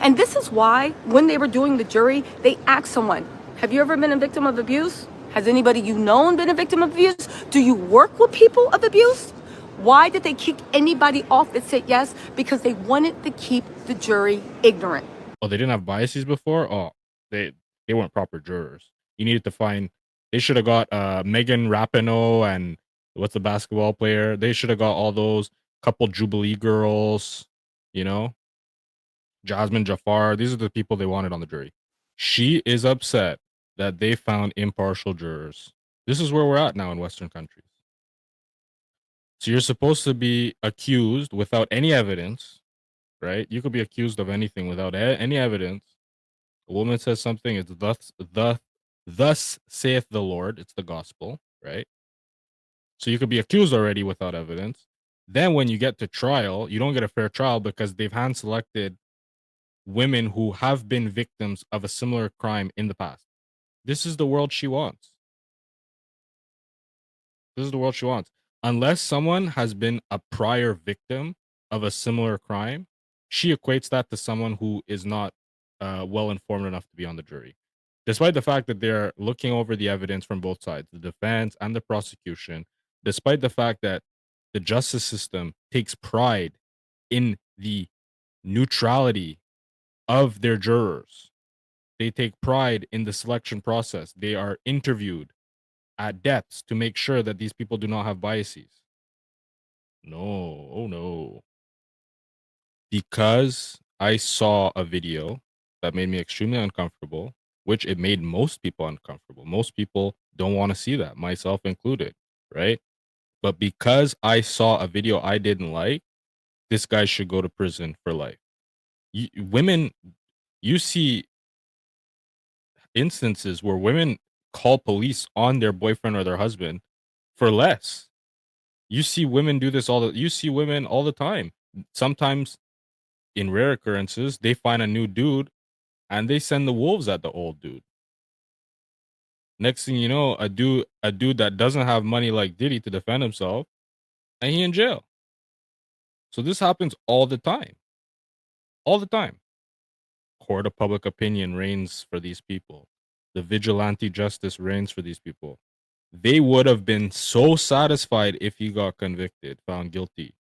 And this is why, when they were doing the jury, they asked someone, have you ever been a victim of abuse? Has anybody you known been a victim of abuse? Do you work with people of abuse? Why did they kick anybody off that said yes? Because they wanted to keep the jury ignorant. Oh, they didn't have biases before? Oh, they weren't proper jurors. You needed to find, they should have got Megan Rapinoe and what's the basketball player? They should have got all those couple Jubilee girls, you know, Jasmine Jafar. These are the people they wanted on the jury. She is upset that they found impartial jurors. This is where we're at now in Western countries. So you're supposed to be accused without any evidence, right? You could be accused of anything without any evidence. A woman says something, it's thus saith the Lord. It's the gospel, right? So you could be accused already without evidence. Then when you get to trial, you don't get a fair trial because they've hand selected women who have been victims of a similar crime in the past. This is the world she wants. This is the world she wants. Unless someone has been a prior victim of a similar crime, she equates that to someone who is not well informed enough to be on the jury. Despite the fact that they're looking over the evidence from both sides, the defense and the prosecution, despite the fact that the justice system takes pride in the neutrality of their jurors, they take pride in the selection process. They are interviewed at depths to make sure that these people do not have biases. No, oh no. Because I saw a video that made me extremely uncomfortable, which it made most people uncomfortable. Most people don't want to see that, myself included, right? But because I saw a video I didn't like, this guy should go to prison for life. Women, you see instances where women call police on their boyfriend or their husband for less. You see women do this you see women all the time. Sometimes in rare occurrences, they find a new dude and they send the wolves at the old dude. Next thing you know, a dude that doesn't have money like Diddy to defend himself, and he in jail. So this happens all the time. All the time. Court of public opinion reigns for these people. The vigilante justice reigns for these people. They would have been so satisfied if he got convicted, found guilty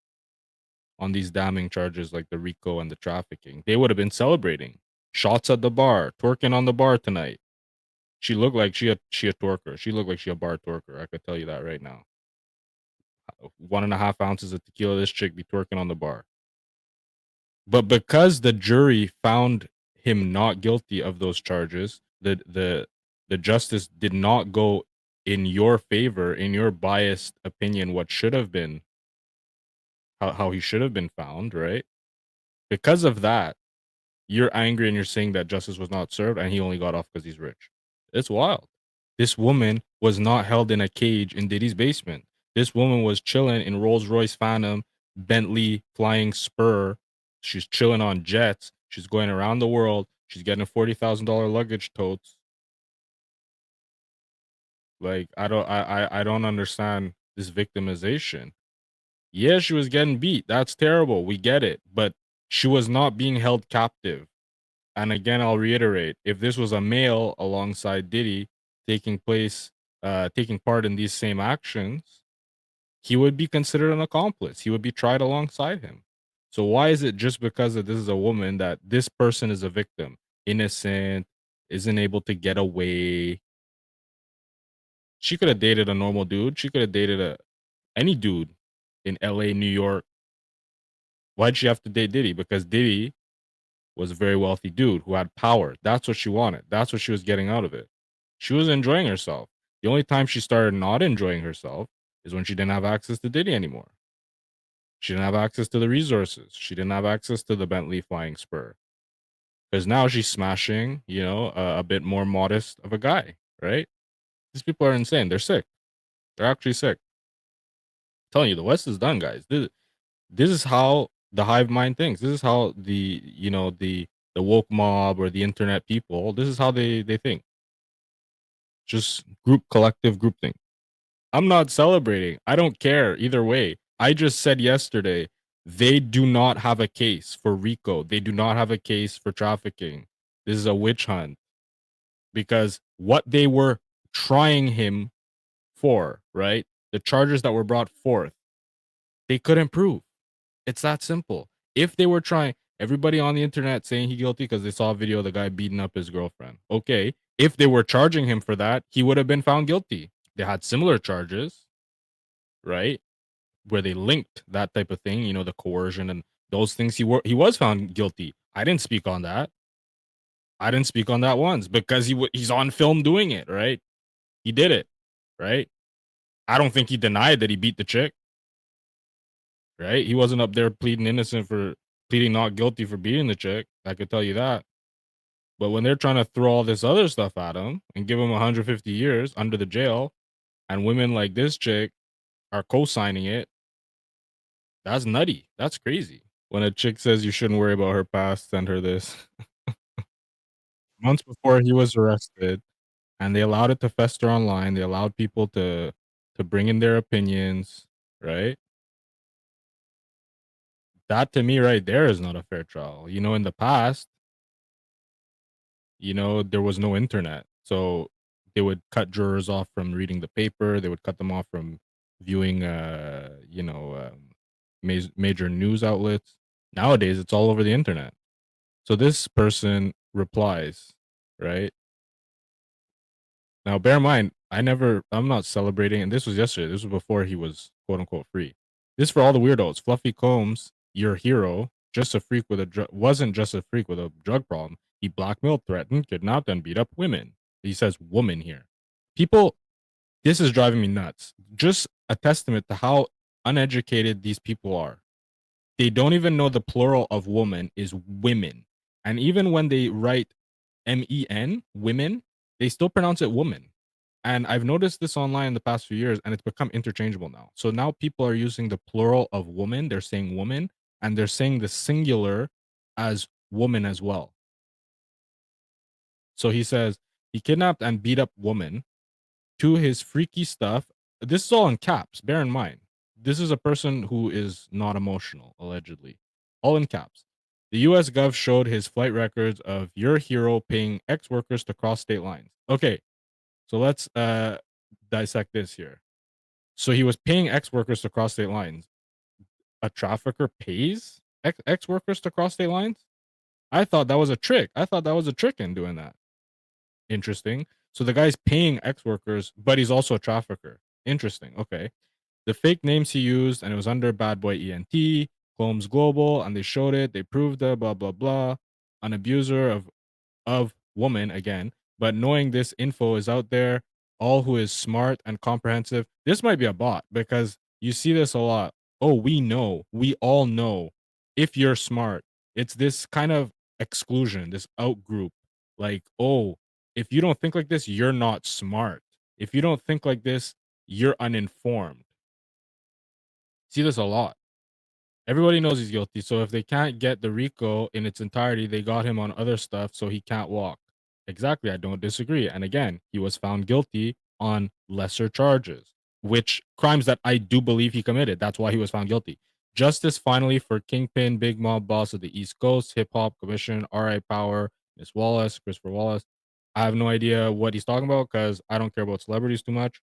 on these damning charges like the RICO and the trafficking. They would have been celebrating. Shots at the bar, twerking on the bar tonight. She looked like she a twerker. She looked like she a bar twerker. I could tell you that right now. 1.5 ounces of tequila, this chick be twerking on the bar. But because the jury found him not guilty of those charges, the justice did not go in your favor, in your biased opinion, what should have been how he should have been found, right? Because of that, you're angry and you're saying that justice was not served and he only got off because he's rich. It's wild. This woman was not held in a cage in Diddy's basement. This woman was chilling in Rolls Royce Phantom, Bentley flying spur. She's chilling on jets. She's going around the world. She's getting $40,000 luggage totes. Like I don't understand this victimization. Yeah, she was getting beat. That's terrible. We get it. But she was not being held captive. And again, I'll reiterate, if this was a male alongside Diddy taking part in these same actions, he would be considered an accomplice. He would be tried alongside him. So why is it just because that this is a woman that this person is a victim, innocent, isn't able to get away? She could have dated a normal dude. She could have dated any dude in LA, New York. Why'd she have to date Diddy? Because Diddy was a very wealthy dude who had power. That's what she wanted. That's what she was getting out of it. She was enjoying herself. The only time she started not enjoying herself is when she didn't have access to Diddy anymore. She didn't have access to the resources. She didn't have access to the Bentley flying spur. Because now she's smashing, a bit more modest of a guy, right? These people are insane. They're sick. They're actually sick. I'm telling you, the West is done, guys. This is how the hive mind thinks. This is how the woke mob or the internet people, this is how they think. Just collective group think. I'm not celebrating. I don't care either way. I just said yesterday They do not have a case for RICO. They do not have a case for trafficking. This is a witch hunt because what they were trying him for, right? The charges that were brought forth, they couldn't prove. It's that simple. If they were trying, everybody on the internet saying he guilty because they saw a video of the guy beating up his girlfriend. Okay. If they were charging him for that, he would have been found guilty. They had similar charges, right? Where they linked that type of thing, the coercion and those things. He was found guilty. I didn't speak on that. I didn't speak on that once because he's on film doing it, right? He did it, right? I don't think he denied that he beat the chick, right? He wasn't up there pleading not guilty for beating the chick. I could tell you that. But when they're trying to throw all this other stuff at him and give him 150 years under the jail, and women like this chick are co-signing it, that's nutty. That's crazy. When a chick says you shouldn't worry about her past, send her this. Months before he was arrested, and they allowed it to fester online. They allowed people to bring in their opinions, right? That to me right there is not a fair trial. In the past, there was no internet. So they would cut jurors off from reading the paper. They would cut them off from viewing major news outlets. Nowadays it's all over the internet. So this person replies, right? Now, bear in mind, I'm not celebrating, and this was yesterday. This was before he was quote unquote free. This for all the weirdos. Fluffy Combs, your hero, wasn't just a freak with a drug problem. He blackmailed, threatened, kidnapped, and beat up women. He says woman here. People, this is driving me nuts. Just a testament to how uneducated these people are. They don't even know the plural of woman is women. And even when they write MEN, women, they still pronounce it woman. And I've noticed this online in the past few years, and it's become interchangeable now. So now people are using the plural of woman. They're saying woman, and they're saying the singular as woman as well. So he says he kidnapped and beat up woman to his freaky stuff. This is all in caps. Bear in mind, this is a person who is not emotional, allegedly. All in caps. The US Gov showed his flight records of your hero paying ex workers to cross state lines. Okay, so let's dissect this here. So he was paying ex workers to cross state lines. A trafficker pays ex workers to cross state lines? I thought that was a trick. I thought that was a trick in doing that. Interesting. So the guy's paying ex workers, but he's also a trafficker. Interesting. Okay. The fake names he used, and it was under Bad Boy ENT, Combs Global, and they showed it. They proved it, blah, blah, blah. An abuser of woman again, but knowing this info is out there, all who is smart and comprehensive, this might be a bot because you see this a lot. Oh, we all know if you're smart. It's this kind of exclusion, this out group. Like, oh, if you don't think like this, you're not smart. If you don't think like this, you're uninformed. See this a lot. Everybody knows he's guilty. So if they can't get the RICO in its entirety, they got him on other stuff so he can't walk. Exactly. I don't disagree. And again, he was found guilty on lesser charges, which crimes that I do believe he committed. That's why he was found guilty. Justice finally for Kingpin, Big Mob Boss of the East Coast, Hip Hop Commission, R.I. Power, Miss Wallace, Christopher Wallace. I have no idea what he's talking about because I don't care about celebrities too much.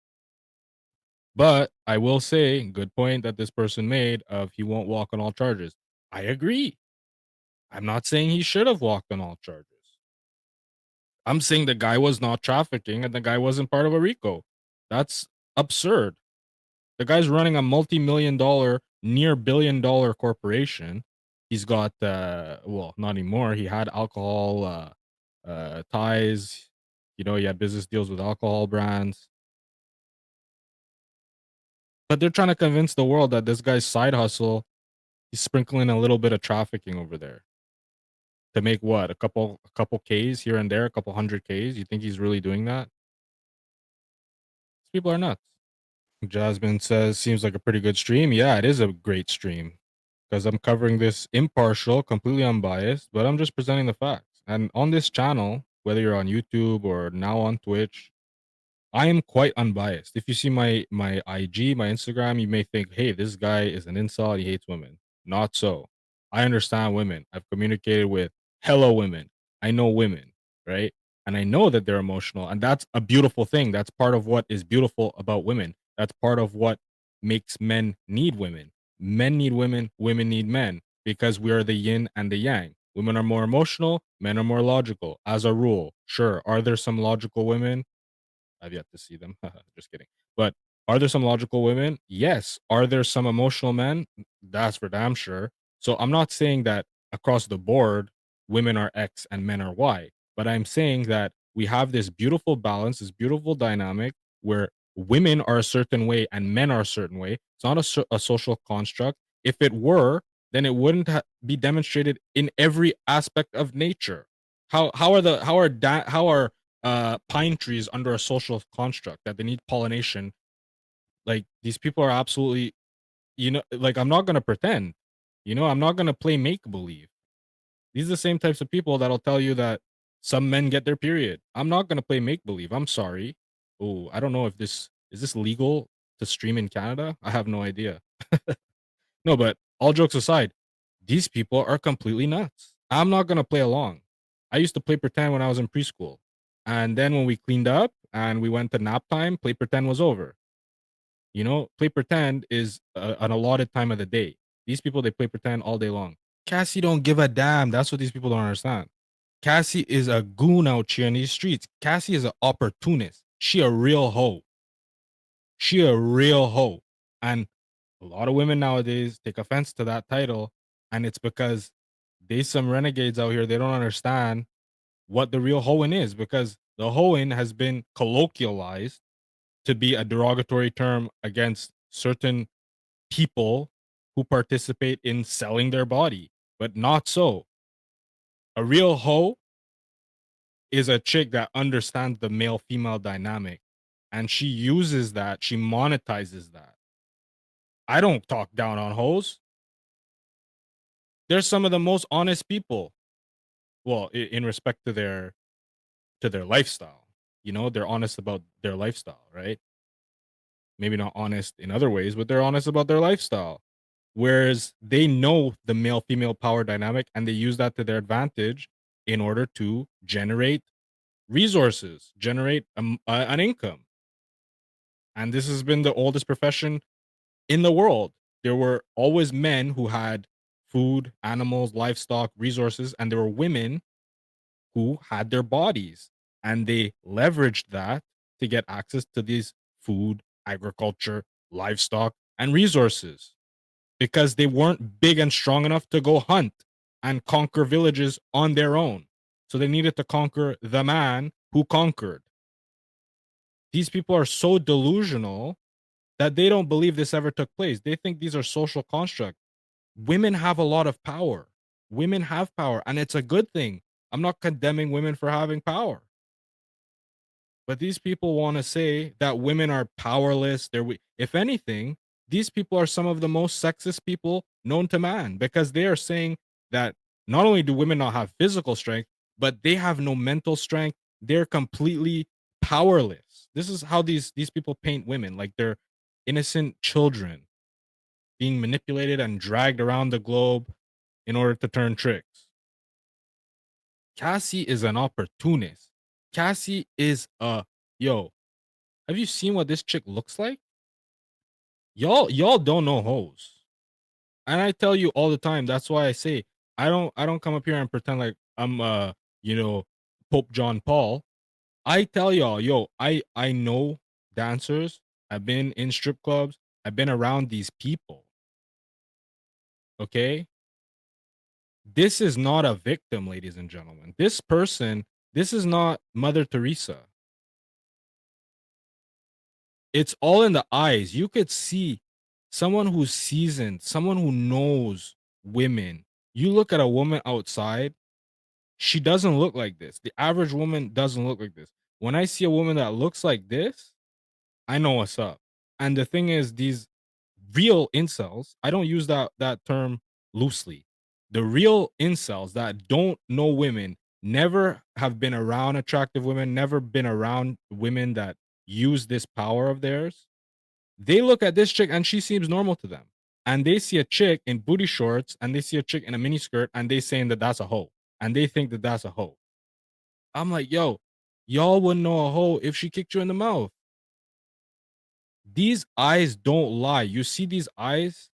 But I will say, good point that this person made of he won't walk on all charges. I agree. I'm not saying he should have walked on all charges. I'm saying the guy was not trafficking and the guy wasn't part of a RICO. That's absurd. The guy's running a multi-million dollar, near billion-dollar corporation. He's got well, not anymore. He had alcohol ties. He had business deals with alcohol brands. But they're trying to convince the world that this guy's side hustle, he's sprinkling a little bit of trafficking over there to make what a couple Ks here and there, a couple hundred Ks. You think he's really doing that? These people are nuts. Jasmine says seems like a pretty good stream. Yeah, it is a great stream because I'm covering this impartial, completely unbiased, but I'm just presenting the facts. And on this channel, whether you're on YouTube or now on Twitch, I am quite unbiased. If you see my IG, my Instagram, you may think, hey, this guy is an incel, he hates women. Not so. I understand women. I've communicated with hello women. I know women, right? And I know that they're emotional. And that's a beautiful thing. That's part of what is beautiful about women. That's part of what makes men need women. Men need women, women need men because we are the yin and the yang. Women are more emotional, men are more logical as a rule. Sure. Are there some logical women? I've yet to see them. Just kidding. But are there some logical women? Yes. Are there some emotional men? That's for damn sure. So I'm not saying that across the board women are X and men are Y, but I'm saying that we have this beautiful balance, this beautiful dynamic where women are a certain way and men are a certain way. It's not a social construct. If it were, then it wouldn't be demonstrated in every aspect of nature. How are pine trees under a social construct that they need pollination? Like these people are absolutely, like I'm not gonna pretend, I'm not gonna play make believe. These are the same types of people that'll tell you that some men get their period. I'm not gonna play make believe. I'm sorry. Oh, I don't know if this is this legal to stream in Canada. I have no idea. No, but all jokes aside, these people are completely nuts. I'm not gonna play along. I used to play pretend when I was in preschool. And then when we cleaned up and we went to nap time, play pretend was over. Play pretend is an allotted time of the day. These people, they play pretend all day long. Cassie don't give a damn. That's what these people don't understand. Cassie is a goon out here in these streets. Cassie is an opportunist. She a real hoe. She a real hoe. And a lot of women nowadays take offense to that title. And it's because they some renegades out here. They don't understand what the real hoeing is because the hoeing has been colloquialized to be a derogatory term against certain people who participate in selling their body, but not so. A real hoe is a chick that understands the male female dynamic and she uses that, she monetizes that. I don't talk down on hoes. They're some of the most honest people. Well, in respect to their lifestyle. They're honest about their lifestyle, right? Maybe not honest in other ways, but they're honest about their lifestyle. Whereas they know the male female power dynamic and they use that to their advantage in order to generate resources, generate an income. And this has been the oldest profession in the world. There were always men who had food, animals, livestock, resources, and there were women who had their bodies and they leveraged that to get access to these food, agriculture, livestock, and resources because they weren't big and strong enough to go hunt and conquer villages on their own. So they needed to conquer the man who conquered. These people are so delusional that they don't believe this ever took place. They think these are social constructs. Women have a lot of power. Women have power, and it's a good thing. I'm not condemning women for having power. But these people want to say that women are powerless. If anything, these people are some of the most sexist people known to man because they are saying that not only do women not have physical strength, but they have no mental strength. They're completely powerless. This is how these people paint women like they're innocent children being manipulated and dragged around the globe in order to turn tricks. Cassie is an opportunist. Cassie is a yo. Have you seen what this chick looks like? Y'all don't know hoes. And I tell you all the time, that's why I say I don't come up here and pretend like I'm you know, Pope John Paul. I tell y'all, yo, I know dancers. I've been in strip clubs. I've been around these people. Okay? This is not a victim, ladies and gentlemen. This is not Mother Teresa. It's all in the eyes. You could see someone who's seasoned, someone who knows women. You look at a woman outside, she doesn't look like this. The average woman doesn't look like this. When I see a woman that looks like this, I know what's up. And the thing is, these real incels, I don't use that term loosely. The real incels that don't know women, never have been around attractive women, never been around women that use this power of theirs. They look at this chick and she seems normal to them. and they see a chick in booty shorts and they see a chick in a mini skirt and they saying that that's a hoe and they think that that's a hoe. I'm like, yo, y'all wouldn't know a hoe if she kicked you in the mouth. These eyes don't lie. You see these eyes,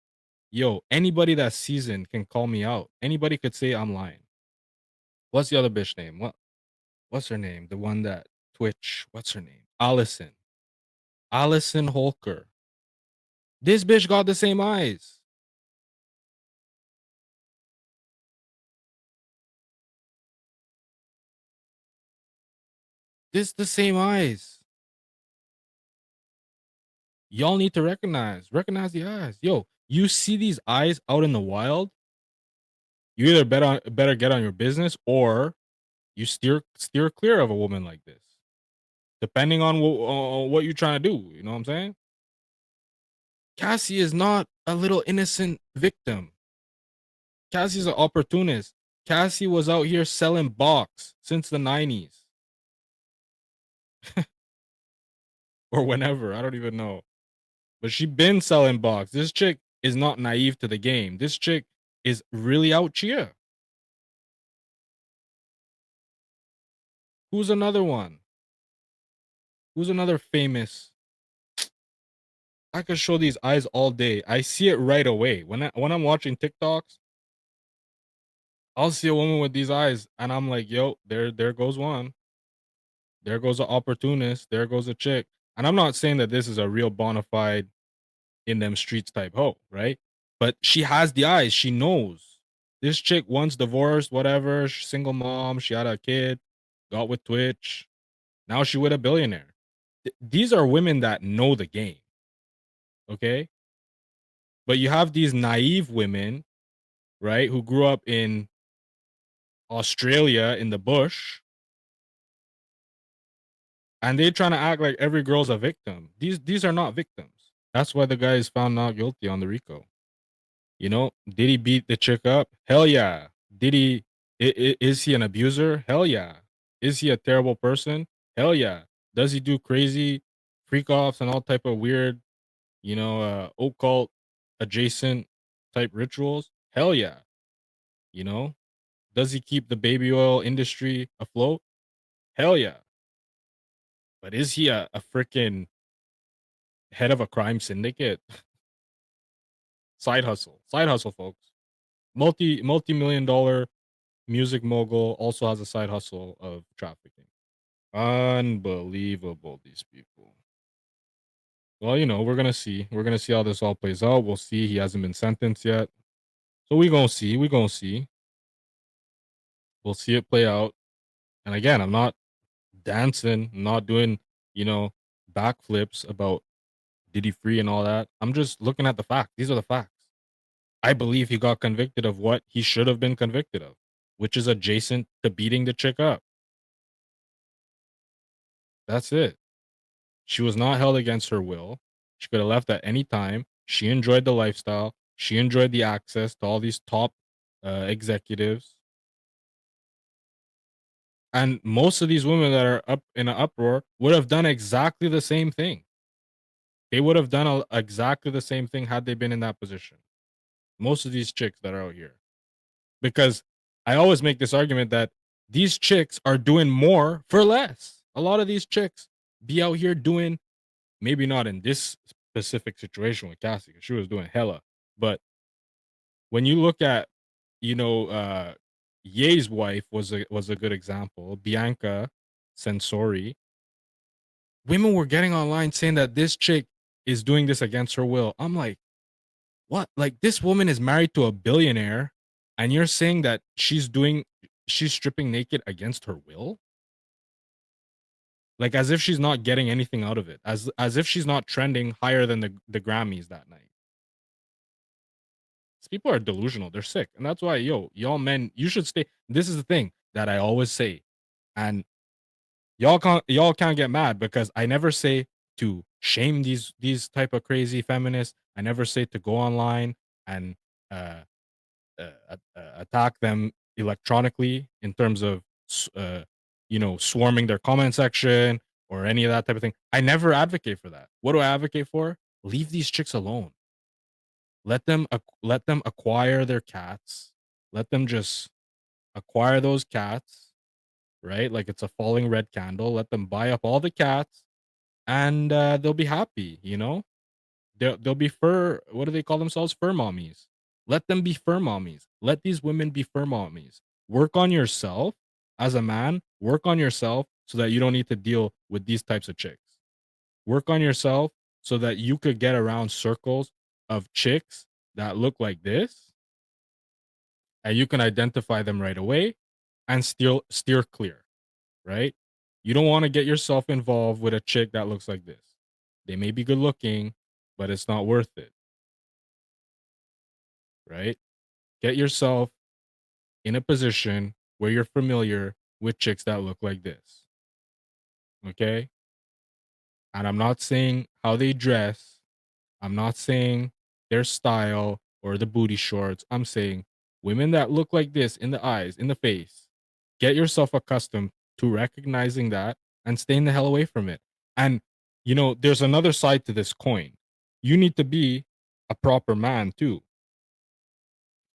yo, anybody that's seasoned can call me out. Anybody could say I'm lying. What's the other bitch name? What's her name? The one that Twitch. What's her name? Allison. Allison Holker. This bitch got the same eyes. This the same eyes. Y'all need to recognize the eyes. Yo, you see these eyes out in the wild, you either better get on your business or you steer clear of a woman like this. Depending on what you're trying to do, you know what I'm saying? Cassie is not a little innocent victim. Cassie's an opportunist. Cassie was out here selling box since the 90s. Or whenever, I don't even know. But she been selling box. This chick is not naive to the game. This chick is really out here. Who's another one? Who's another famous? I could show these eyes all day. I see it right away. When I'm watching TikToks, I'll see a woman with these eyes and I'm like, yo, there goes one. There goes an opportunist. There goes a chick. And I'm not saying that this is a real bona fide in them streets type hoe, right? But she has the eyes. She knows. This chick once divorced, whatever, single mom, she had a kid, got with Twitch. Now she with a billionaire. These are women that know the game. Okay? But you have these naive women, right, who grew up in Australia in the bush, and they're trying to act like every girl's a victim. These are not victims. That's why the guy is found not guilty on the RICO. You know, did he beat the chick up? Hell yeah. Did he? Is he an abuser? Hell yeah. Is he a terrible person? Hell yeah. Does he do crazy freak offs and all type of weird, occult adjacent type rituals? Hell yeah. You know, does he keep the baby oil industry afloat? Hell yeah. But is he a freaking head of a crime syndicate? Side hustle, folks. Multi-million dollar music mogul also has a side hustle of trafficking. Unbelievable, these people. Well, we're gonna see. We're gonna see how this all plays out. We'll see. He hasn't been sentenced yet, so we gonna see. We gonna see. We'll see it play out. And again, I'm not dancing. I'm not doing backflips about Diddy free and all that. I'm just looking at the facts. These are the facts. I believe he got convicted of what he should have been convicted of, which is adjacent to beating the chick up. That's it. She was not held against her will. She could have left at any time. She enjoyed the lifestyle. She enjoyed the access to all these top executives. And most of these women that are up in an uproar would have done exactly the same thing. They would have done exactly the same thing had they been in that position. Most of these chicks that are out here. Because I always make this argument that these chicks are doing more for less. A lot of these chicks be out here doing, maybe not in this specific situation with Cassie, because she was doing hella. But when you look at, Ye's wife was a good example, Bianca Sensori. Women were getting online saying that this chick is doing this against her will. I'm like, what? Like, this woman is married to a billionaire, and you're saying that she's stripping naked against her will? Like, as if she's not getting anything out of it, as if she's not trending higher than the Grammys that night. These people are delusional. They're sick, and that's why, y'all men, you should stay. This is the thing that I always say, and y'all can't get mad because I never say to shame these type of crazy feminists. I never say to go online and uh, attack them electronically in terms of swarming their comment section or any of that type of thing. I never advocate for that. What do I advocate for? Leave these chicks alone. let them acquire their cats. Let them just acquire those cats, right? Like it's a falling red candle. Let them buy up all the cats, and they'll be happy. You know, they'll be fur. What do they call themselves? Fur mommies. Let them be fur mommies. Let these women be fur mommies. Work on yourself as a man. Work on yourself so that you don't need to deal with these types of chicks. Work on yourself so that you could get around circles of chicks that look like this, and you can identify them right away and steer clear, right? You don't want to get yourself involved with a chick that looks like this. They may be good looking, but it's not worth it, right? Get yourself in a position where you're familiar with chicks that look like this. Okay? And I'm not saying how they dress, I'm not saying their style or the booty shorts. I'm saying women that look like this in the eyes, in the face. Get yourself accustomed to recognizing that and staying the hell away from it. And, you know, there's another side to this coin. You need to be a proper man too.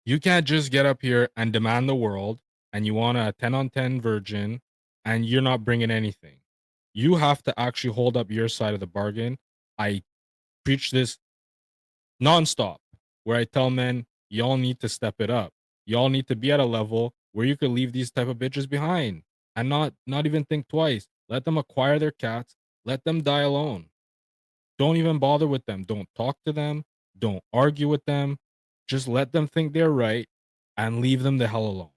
You can't just get up here and demand the world and you want a 10 on 10 virgin and you're not bringing anything. You have to actually hold up your side of the bargain. I preach this nonstop, where I tell men, y'all need to step it up. Y'all need to be at a level where you could leave these type of bitches behind and not even think twice. Let them acquire their cats. Let them die alone. Don't even bother with them. Don't talk to them. Don't argue with them. Just let them think they're right and leave them the hell alone.